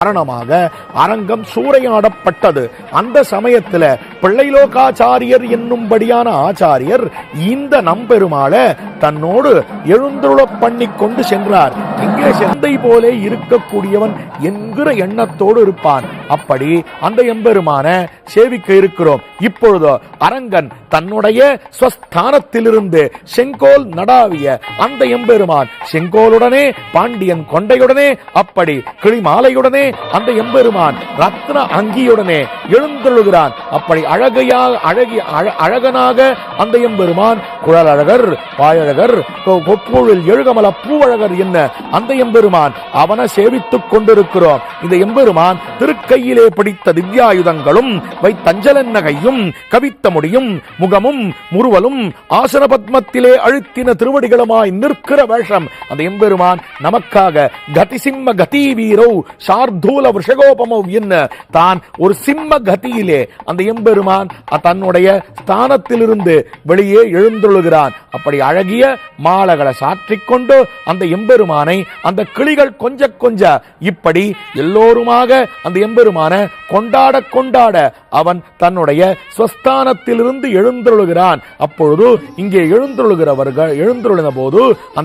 காரணமாக அரங்கம் சூறையாடப்பட்டது. அந்த சமயத்துல பிள்ளைலோகாச்சாரியர் என்னும்படியான ஆச்சாரியர் இந்த நம்பெருமாளை தன்னோடு எழுந்துள்ள பண்ணி கொண்டு சென்றார். இங்கே செந்தை போலே இருக்கக்கூடியவன் என்கிற எண்ணத்தோடு இருப்பான். அப்படி அந்த எம்பெருமான சேவிக்க இருக்கிறோம். இப்பொழுது அரங்கன் தன்னுடைய ஸ்வஸ்தானத்திலிருந்து செங்கோல் நடாவிய அந்த எம்பெருமான் செங்கோலுடனே பாண்டியன் கொண்டையுடனே அப்படி கிளிமாலையுடனே அந்த எம்பெருமான் ரத்ன அங்கியுடனே எழுந்தொழுகிறான். அப்படி அழகனாக அந்த எம்பெருமான் குழலழகர் பாயழகர் கொப்பூழில் எழுகமல பூவழகர் என்ன அந்த எம்பெருமான் அவனை சேவித்துக் கொண்டிருக்கிறோம். இந்த எம்பெருமான் திருக்கையிலே பிடித்த திவ்யாயுதங்களும் வைத்தஞ்சலன்ன கையும் கவித்த முடியும் முகமும் முறுவலும் ஆசன பத்மத்திலே அழுத்தின திருவடிகளுமாய் நிற்கிற வேஷம் அந்த எம்பெருமான் நமக்காக கதிசிம்ம கதி வீரோ சார்தூல விஷகோபமோ என்ன தான் ஒரு சிம்ம கதியிலே அந்த எம்பெருமான் தன்னுடைய ஸ்தானத்திலிருந்து வெளியே எழுந்துள்ளுகிறான். அப்படி அழகிய மாலைகளை சாற்றிக்கொண்டு அந்த எம்பெருமானை அந்த கிளிகள் கொஞ்ச இப்படி எல்லோருமாக அந்த எம்பெருமான கொண்டாட அவன் தன்னுடைய ஸ்வஸ்தானத்திலிருந்து எழுந்துள்ளுகிறான். அப்பொழுது இங்கே எழுந்துள்ளுகிற போது